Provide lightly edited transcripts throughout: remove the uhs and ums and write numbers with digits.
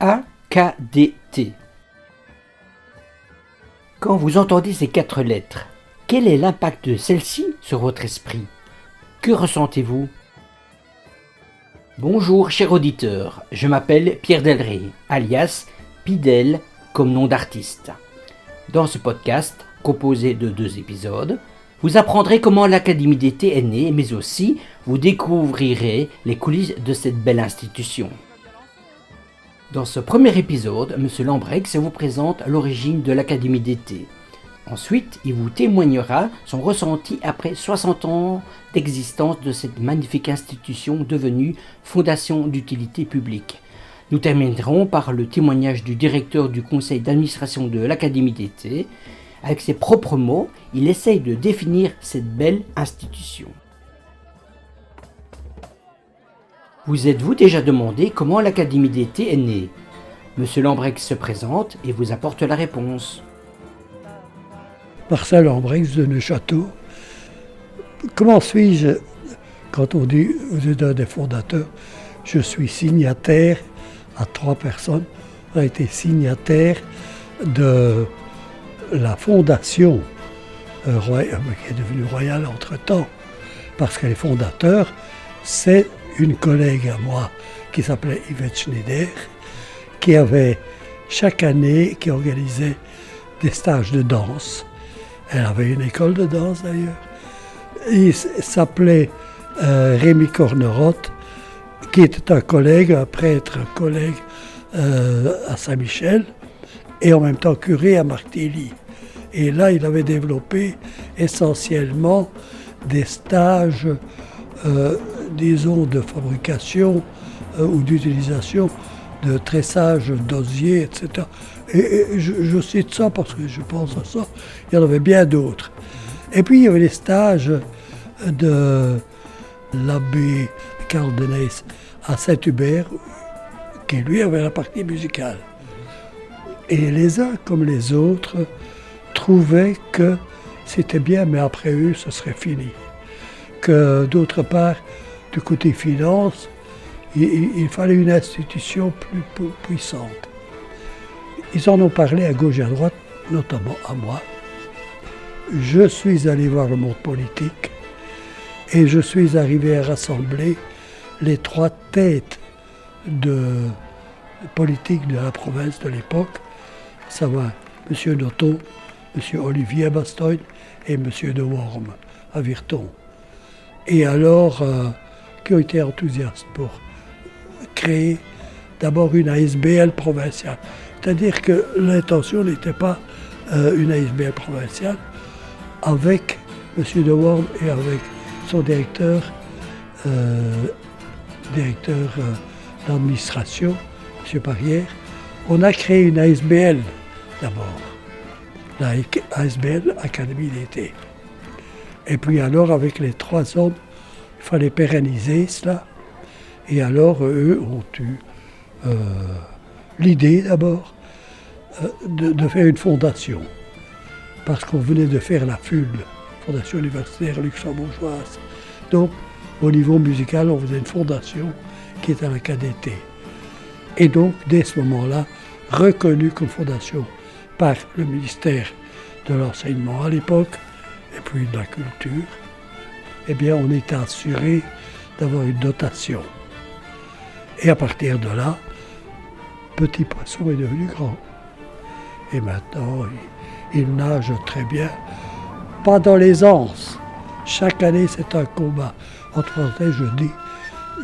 AKDT. Quand vous entendez ces 4 lettres, quel est l'impact de celles-ci sur votre esprit? Que ressentez-vous? Bonjour chers auditeurs, je m'appelle Pierre Delray, alias Pidel comme nom d'artiste. Dans ce podcast, composé de 2 épisodes, vous apprendrez comment l'Académie d'été est née, mais aussi vous découvrirez les coulisses de cette belle institution. Dans ce premier épisode, M. Lambrex vous présente l'origine de l'Académie d'été. Ensuite, il vous témoignera son ressenti après 60 ans d'existence de cette magnifique institution devenue fondation d'utilité publique. Nous terminerons par le témoignage du directeur du conseil d'administration de l'Académie d'été. Avec ses propres mots, il essaye de définir cette belle institution. Vous êtes-vous déjà demandé comment l'Académie d'été est née? Monsieur Lambrex se présente et vous apporte la réponse. Marcel Lambrex de Neuchâteau. Comment suis-je? Quand on dit vous êtes un des fondateurs, je suis signataire à 3 personnes. On a été signataire de la fondation qui est devenue royale entre-temps. Parce que les fondateurs, c'est une collègue à moi qui s'appelait Yvette Schneider, qui avait chaque année, qui organisait des stages de danse. Elle avait une école de danse d'ailleurs. Il s'appelait Rémi Cornerotte, qui était un collègue, un prêtre, un collègue à Saint-Michel, et en même temps curé à Martilly. Et là, il avait développé essentiellement des stages, disons, de fabrication ou d'utilisation de tressage d'osier, etc. Et je cite ça parce que je pense à ça. Il y en avait bien d'autres. Et puis, il y avait les stages de l'abbé Karl de Nees à Saint-Hubert, qui lui avait la partie musicale. Et les uns comme les autres trouvaient que c'était bien, mais après eux, ce serait fini. Que d'autre part, du côté finance, il fallait une institution plus puissante. Ils en ont parlé à gauche et à droite, notamment à moi. Je suis allé voir le monde politique et je suis arrivé à rassembler les 3 têtes de politique de la province de l'époque, à savoir M. Nothomb, M. Olivier Bastogne et M. de Worm à Virton. Et alors, qui ont été enthousiastes pour créer d'abord une ASBL provinciale. C'est-à-dire que l'intention n'était pas une ASBL provinciale avec M. de Worm et avec son directeur d'administration, M. Parrière. On a créé une ASBL d'abord, la ASBL Académie d'été. Et puis alors, avec les 3 hommes, il fallait pérenniser cela. Et alors, eux ont eu l'idée d'abord de faire une fondation. Parce qu'on venait de faire la FUL, Fondation universitaire luxembourgeoise. Donc, au niveau musical, on faisait une fondation qui est à la KDT. Et donc, dès ce moment-là, reconnue comme fondation par le ministère de l'enseignement à l'époque, et puis de la culture, eh bien, on était assuré d'avoir une dotation. Et à partir de là, Petit Poisson est devenu grand. Et maintenant, il nage très bien. Pas dans l'aisance. Chaque année, c'est un combat. Entre parenthèses, je dis,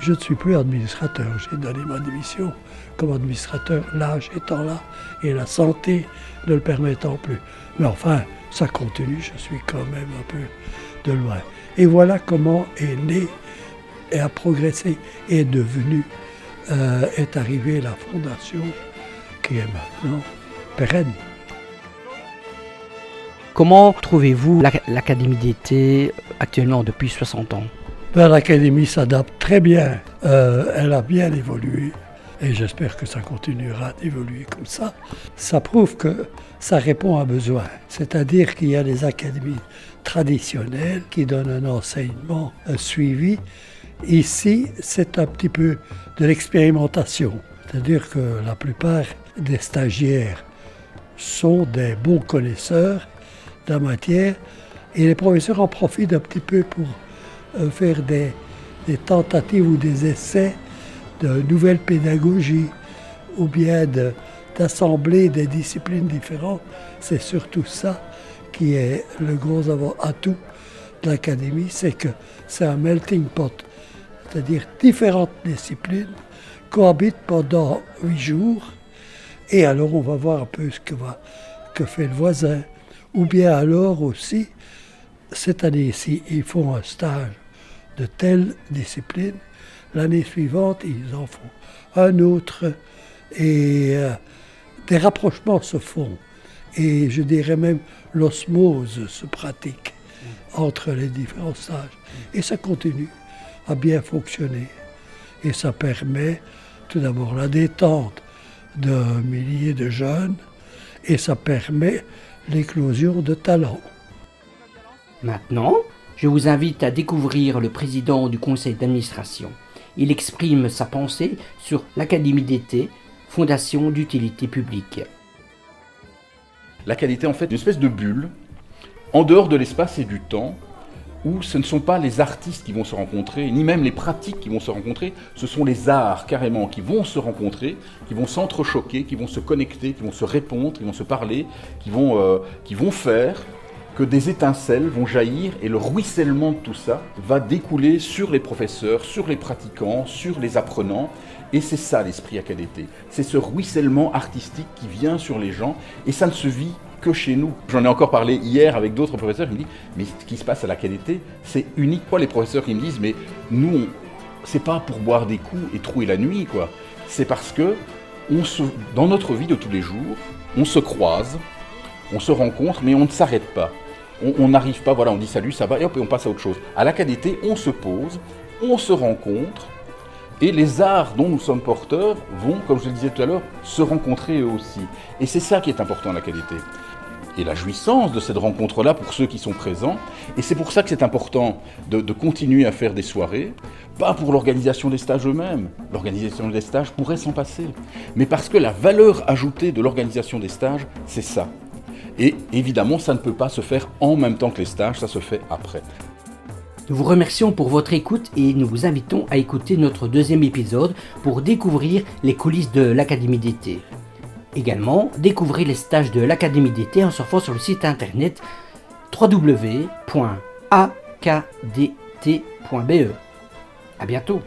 je ne suis plus administrateur. J'ai donné ma démission comme administrateur, l'âge étant là, et la santé ne le permettant plus. Mais enfin, ça continue, je suis quand même un peu de loin. Et voilà comment est né, et a progressé, et est devenu, est arrivée la fondation qui est maintenant pérenne. Comment trouvez-vous l'Académie d'été actuellement depuis 60 ans? L'Académie s'adapte très bien. Elle a bien évolué et j'espère que ça continuera d'évoluer comme ça. Ça prouve que ça répond à un besoin. C'est-à-dire qu'il y a des académies traditionnelles qui donnent un enseignement suivi. Ici, c'est un petit peu de l'expérimentation. C'est-à-dire que la plupart des stagiaires sont des bons connaisseurs de la matière et les professeurs en profitent un petit peu pour faire des tentatives ou des essais de nouvelles pédagogies ou bien d'assembler des disciplines différentes. C'est surtout ça qui est le gros atout de l'académie, c'est que c'est un melting pot, c'est-à-dire différentes disciplines cohabitent pendant 8 jours et alors on va voir un peu que fait le voisin. Ou bien alors aussi, cette année-ci, ils font un stage de telle discipline, l'année suivante, ils en font un autre et des rapprochements se font. Et je dirais même l'osmose se pratique entre les différents stages. Et ça continue à bien fonctionner. Et ça permet tout d'abord la détente de milliers de jeunes et ça permet l'éclosion de talents. Maintenant, je vous invite à découvrir le président du conseil d'administration. Il exprime sa pensée sur l'Académie d'été, fondation d'utilité publique. L'Académie en fait une espèce de bulle, en dehors de l'espace et du temps, où ce ne sont pas les artistes qui vont se rencontrer, ni même les pratiques qui vont se rencontrer, ce sont les arts carrément qui vont se rencontrer, qui vont s'entrechoquer, qui vont se connecter, qui vont se répondre, qui vont se parler, qui vont faire que des étincelles vont jaillir et le ruissellement de tout ça va découler sur les professeurs, sur les pratiquants, sur les apprenants. Et c'est ça l'esprit académie. C'est ce ruissellement artistique qui vient sur les gens et ça ne se vit que chez nous. J'en ai encore parlé hier avec d'autres professeurs qui me disent mais ce qui se passe à l'académie, c'est unique. Quoi, les professeurs qui me disent mais nous, c'est pas pour boire des coups et trouer la nuit, quoi. C'est parce que dans notre vie de tous les jours, on se croise, on se rencontre, mais on ne s'arrête pas. On n'arrive pas, voilà, on dit salut, ça va, et hop, et on passe à autre chose. À l'académie, on se pose, on se rencontre, et les arts dont nous sommes porteurs vont, comme je le disais tout à l'heure, se rencontrer eux aussi. Et c'est ça qui est important à l'académie. Et la jouissance de cette rencontre-là pour ceux qui sont présents. Et c'est pour ça que c'est important de continuer à faire des soirées, pas pour l'organisation des stages eux-mêmes. L'organisation des stages pourrait s'en passer. Mais parce que la valeur ajoutée de l'organisation des stages, c'est ça. Et évidemment, ça ne peut pas se faire en même temps que les stages, ça se fait après. Nous vous remercions pour votre écoute et nous vous invitons à écouter notre deuxième épisode pour découvrir les coulisses de l'Académie d'été. Également, découvrez les stages de l'Académie d'été en surfant sur le site internet www.akdt.be. À bientôt.